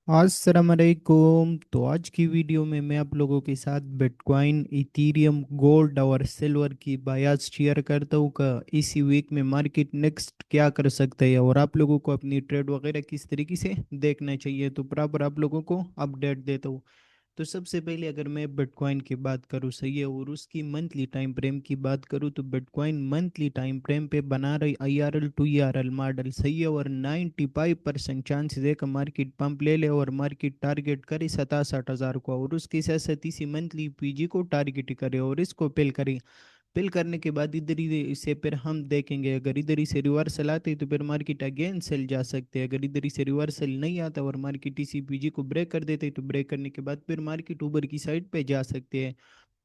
अस्सलाम वालेकुम। तो आज की वीडियो में मैं आप लोगों के साथ बिटकॉइन, इथीरियम, गोल्ड और सिल्वर की बायास शेयर करता हूँ का इसी वीक में मार्केट नेक्स्ट क्या कर सकता है और आप लोगों को अपनी ट्रेड वगैरह किस तरीके से देखना चाहिए, तो प्रॉपर आप लोगों को अपडेट देता हूँ। तो सबसे पहले अगर मैं बिटकॉइन की बात करूँ, सही है, और उसकी मंथली टाइम फ्रेम की बात करूँ तो बिटकॉइन मंथली टाइम फ्रेम पे बना रही IRL टू ERL मॉडल, सही है, और 95% चांसेस है कि मार्केट पंप ले ले और मार्केट टारगेट करे 67,000 को, और उसके साथ साथ इसी मंथली PG को टारगेट करे और इसको पेल करे। फिल करने के बाद इधर ही इसे फिर हम देखेंगे, अगर इधर ही से रिवर्सल आते हैं तो फिर मार्केट अगेन सेल जा सकते हैं। अगर इधर ही से रिवर्सल नहीं आता और मार्केट इसी PG को ब्रेक कर देते हैं तो ब्रेक करने के बाद फिर मार्केट ऊपर की साइड पे जा सकते हैं।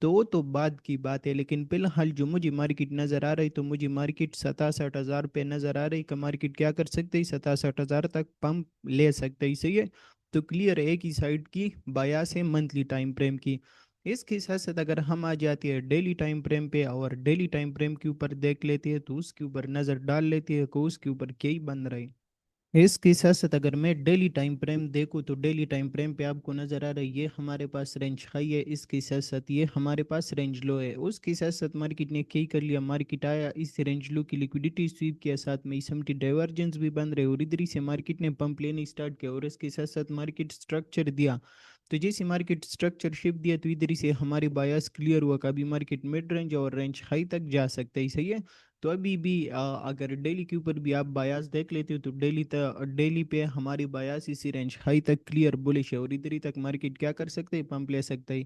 तो वो तो बाद की बात है, लेकिन फिलहाल जो मुझे मार्केट नज़र आ रही, तो मुझे मार्केट 67,000 पे नज़र आ रही कि मार्केट क्या कर सकते हैं, 67,000 तक पंप ले सकते हैं, सही है। तो क्लियर एक ही साइड की बायास है मंथली टाइम फ्रेम की। इसके साथ साथ अगर हम आ जाते हैं डेली टाइम फ्रेम पे और डेली टाइम फ्रेम के ऊपर देख लेते हैं, तो उसके ऊपर नज़र डाल लेते हैं कि उसके ऊपर क्या ही बन रहा है। इसके साथ साथ अगर मैं डेली टाइम फ्रेम देखूँ तो डेली टाइम फ्रेम पे आपको नज़र आ रहा है ये हमारे पास रेंज हाई है, इसके साथ साथ ये हमारे पास रेंज लो है। उसके साथ साथ मार्केट ने क्या कर लिया, मार्केट आया इस रेंज लो की लिक्विडिटी स्वीप किया, साथ में इसमटी डाइवर्जेंस भी बन रहे और इधर ही से मार्केट ने पंप लेने स्टार्ट किया और इसके साथ साथ मार्केट स्ट्रक्चर दिया। तो जैसे मार्केट स्ट्रक्चर शिफ्ट दिया तो इधर ही से हमारी बायस क्लियर हुआ, कभी मार्केट मिड रेंज और रेंज हाई तक जा सकता है, सही है। तो अभी भी अगर डेली के ऊपर भी आप बायास देख लेते हो तो डेली पे हमारी बायास इसी रेंज हाई तक क्लियर बुलिश है और इधर ही तक मार्केट क्या कर सकते हैं, पंप ले सकते हैं।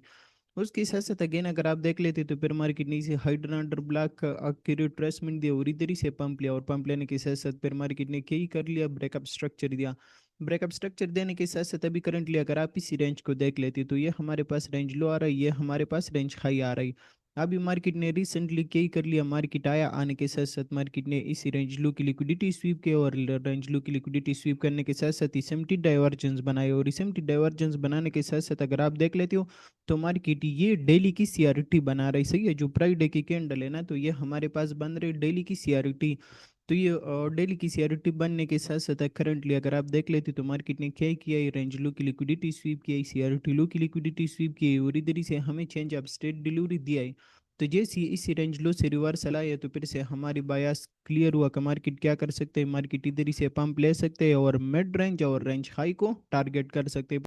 उसके साथ साथ अगेन अगर आप देख लेते तो फिर मार्केट ने इसे हाइड्रा अंडर ब्लॉक की रिट्रेसमेंट दिया और इधर ही से पंप लिया और पंप लेने के साथ साथ फिर मार्केट ने क्या ही कर लिया, ब्रेकअप स्ट्रक्चर दिया। ब्रेकअप स्ट्रक्चर देने के साथ साथ अभी करंटली अगर आप इसी रेंज को देख लेते तो ये हमारे पास रेंज लो आ रहा है, ये हमारे पास रेंज हाई आ रही। अभी मार्केट ने रिसेंटली क्या ही कर लिया, मार्केट आया, आने के साथ साथ मार्केट ने इसी रेंज लो की लिक्विडिटी स्वीप किया और रेंज लो की लिक्विडिटी स्वीप करने के साथ साथ इसएमटी डाइवर्जेंस बनाए और इसएमटी डाइवर्जेंस बनाने के साथ साथ अगर आप देख लेते हो तो मार्केट ये डेली की सीआरटी बना रही, सही है। जो फ्राइडे की कैंडल है ना, तो ये हमारे पास बन रही डेली की सीआरटी। तो ये डेली की सीआरटी बनने के साथ साथ करंटली अगर आप देख लेते तो मार्केट ने क्या किया, ये रेंज लो की लिक्विडिटी स्वीप किया, सीआरटी लो की लिक्विडिटी स्वीप की और इधर ही से हमें चेंज ऑफ स्टेट डिलीवरी दिया है। तो जैसे ही इसी रेंज लो से रिवर्सल आया तो फिर से हमारी बायास क्लियर हुआ कि मार्केट क्या कर सकते हैं, मार्केट इधर ही से पंप ले सकते हैं और मिड रेंज और रेंज हाई को टारगेट कर सकते हैं।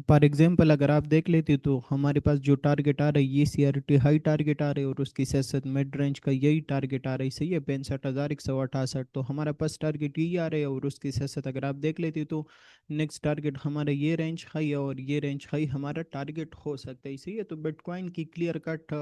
फॉर एग्जाम्पल अगर आप देख लेते तो हमारे पास जो टारगेट आ रहा है ये सीआरटी हाई टारगेट आ रहा है और उसके साथ साथ मिड रेंज का यही टारगेट आ रहा है, सही है, 65,168। तो हमारा पास टारगेट यही आ रहा है और उसके साथ साथ अगर आप देख लेते तो नेक्स्ट टारगेट हमारा ये रेंज हाई है और ये रेंज हाई हमारा टारगेट हो सकता है, सही है। तो बिटकॉइन की क्लियर कट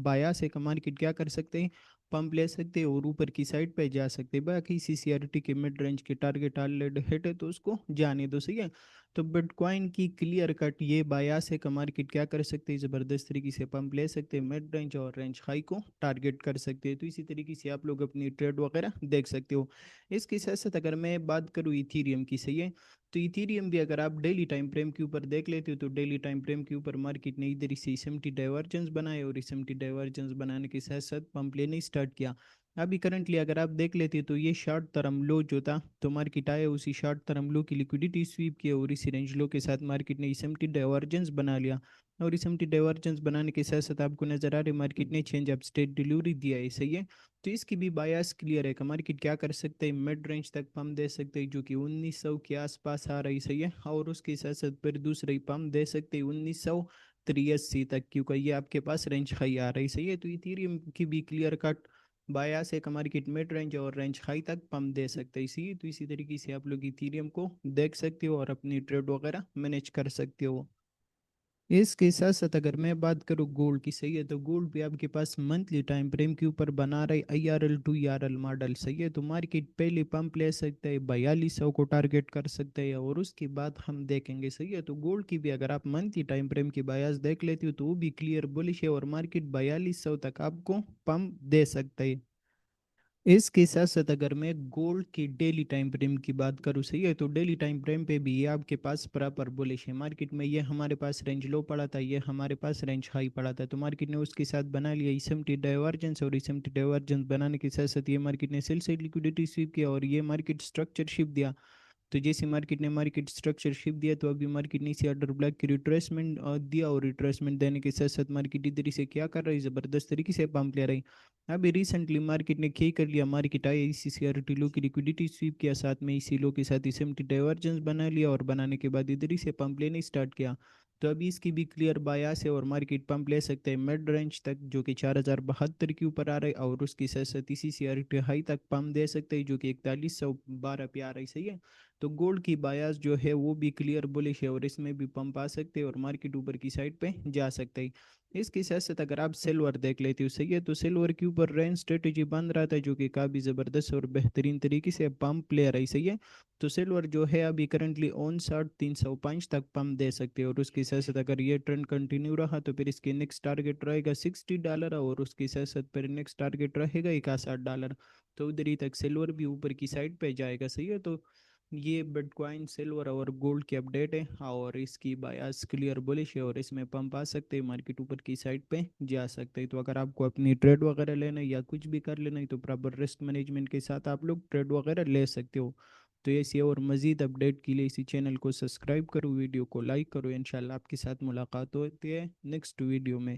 बायास है, मार्केट क्या कर सकते हैं, पंप ले सकते हैं और ऊपर की साइड पे जा सकते हैं। बाकी सीसीआरटी के मिड रेंज के टारगेट ऑलरेडी हिट है तो उसको जाने दो, सही है। तो बिटकॉइन की क्लियर कट ये बायास है कि मार्केट क्या कर सकते हैं, ज़बरदस्त तरीके से पंप ले सकते हैं, मिड रेंज और रेंज हाई को टारगेट कर सकते हैं। तो इसी तरीके से आप लोग अपनी ट्रेड वगैरह देख सकते हो। इसके साथ साथ अगर मैं बात करूँ इथीरियम की, सही है, तो इथीरियम भी अगर आप डेली टाइम फ्रेम के ऊपर देख लेते हो तो डेली टाइम फ्रेम के ऊपर मार्केट ने इधर से इसएमटी डाइवर्जेंस बनाए और इसएमटी डाइवर्जेंस बनाने के साथ साथ पंप लेने स्टार्ट किया। अभी करंटली अगर आप देख लेते तो ये शॉर्ट टर्म लो जो था, तो मार्केट आया उसी शॉर्ट टर्म लो की लिक्विडिटी स्वीप किया और इसी रेंज लो के साथ मार्केट ने इसएमटी डाइवर्जेंस बना लिया और इसएमटी डाइवर्जेंस बनाने के साथ साथ आपको नजर आ रही मार्केट ने चेंज ऑफ स्टेट डिलीवरी दिया है, सही है। तो इसकी भी बायास क्लियर है कि मार्केट क्या कर सकते हैं, मिड रेंज तक पम्प दे सकते हैं जो कि 1900 के आसपास आ रही, सही है, और उसके साथ साथ फिर दूसरी पम्प दे सकते हैं 1983 तक, क्योंकि ये आपके पास रेंज हाई आ रही, सही है। तो इथेरियम की भी क्लियर कट बायास है, मार्केट मिड रेंज और रेंज हाई तक पम्प दे सकते हैं, इसी तो इसी तरीके से आप लोग इथेरियम को देख सकते हो और अपनी ट्रेड वगैरह मैनेज कर सकते हो। इसके साथ साथ अगर मैं बात करूँ गोल्ड की, सही है, तो गोल्ड भी आपके पास मंथली टाइम फ्रेम के ऊपर बना रहा है IRL टू ERL मॉडल, सही है। तो मार्केट पहले पंप ले सकता है, 4200 को टारगेट कर सकते हैं और उसके बाद हम देखेंगे, सही है। तो गोल्ड की भी अगर आप मंथली टाइम फ्रेम की बायास देख लेते हो तो वो भी क्लियर बुलिश है और मार्केट 4200 तक आपको पंप दे सकता है। इसके साथ साथ अगर मैं गोल्ड की डेली टाइम फ्रेम की बात करूँ, सही है, तो डेली टाइम फ्रेम पे भी ये आपके पास प्रॉपर बुलिश है। मार्केट में ये हमारे पास रेंज लो पड़ा था, ये हमारे पास रेंज हाई पड़ा था, तो मार्केट ने उसके साथ बना लिया इसएमटी डाइवर्जेंस और इसएमटी डाइवर्जेंस बनाने के साथ साथ ये मार्केट ने सेल साइड लिक्विडिटी स्वीप किया और ये मार्केट स्ट्रक्चर शिप दिया। तो जैसे मार्केट ने मार्केट स्ट्रक्चर शिफ्ट दिया, तो अभी मार्केट नीचे ऑर्डर ब्लैक की रिट्रेसमेंट दिया, और रिट्रेसमेंट देने के साथ साथ मार्केट इधर से क्या कर रही है, ज़बरदस्त तरीके से पंप ले रही। अभी रिसेंटली मार्केट ने क्या कर लिया, मार्केट आई इसी सीआरटी लो की लिक्विडिटी स्वीप किया, साथ में इसी लो के साथ इस एमटी डाइवर्जेंस बना लिया, और बनाने के बाद इधर ही से पंप लेने स्टार्ट किया। तो अभी इसकी भी क्लियर बायास है और मार्केट पंप ले सकते हैं मिड रेंज तक, जो कि 4072 के ऊपर आ रहा है, और उसकी साथ साथ इसी सीआरटी हाई तक पंप दे सकते हैं, जो कि 4112 पे आ रहा है। सही है। तो गोल्ड की बायास जो है वो भी क्लियर बुलिश है, और इसमें भी पंप आ सकते हैं और मार्केट ऊपर की साइड पे जा सकते हैं। इसके साथ साथ अगर आप सिल्वर देख लेते हो, सही है, तो सिल्वर के ऊपर रेंज स्ट्रेटेजी बन रहा था, जो कि काफ़ी ज़बरदस्त और बेहतरीन तरीके से पंप प्ले रही। सही है। तो सिल्वर जो है अभी करंटली ऑन 305 तक पंप दे सकते हैं, और उसके साथ साथ अगर ये ट्रेंड कंटिन्यू रहा तो फिर इसके नेक्स्ट टारगेट रहेगा $60, और उसके साथ साथ फिर नेक्स्ट टारगेट रहेगा $61। तो उधर ही तक सिल्वर भी ऊपर की साइड पे जाएगा। सही है। तो ये बिटकॉइन सिल्वर और गोल्ड की अपडेट है, और इसकी बायास क्लियर बुलिश है, और इसमें पंप आ सकते हैं, मार्केट ऊपर की साइड पे जा सकते हैं। तो अगर आपको अपनी ट्रेड वगैरह लेना है या कुछ भी कर लेना है, तो प्रॉपर रिस्क मैनेजमेंट के साथ आप लोग ट्रेड वगैरह ले सकते हो। तो ऐसी और मज़ीद अपडेट के लिए इसी चैनल को सब्सक्राइब करो, वीडियो को लाइक करो। इंशाल्लाह आपके साथ मुलाकात होती है नेक्स्ट वीडियो में।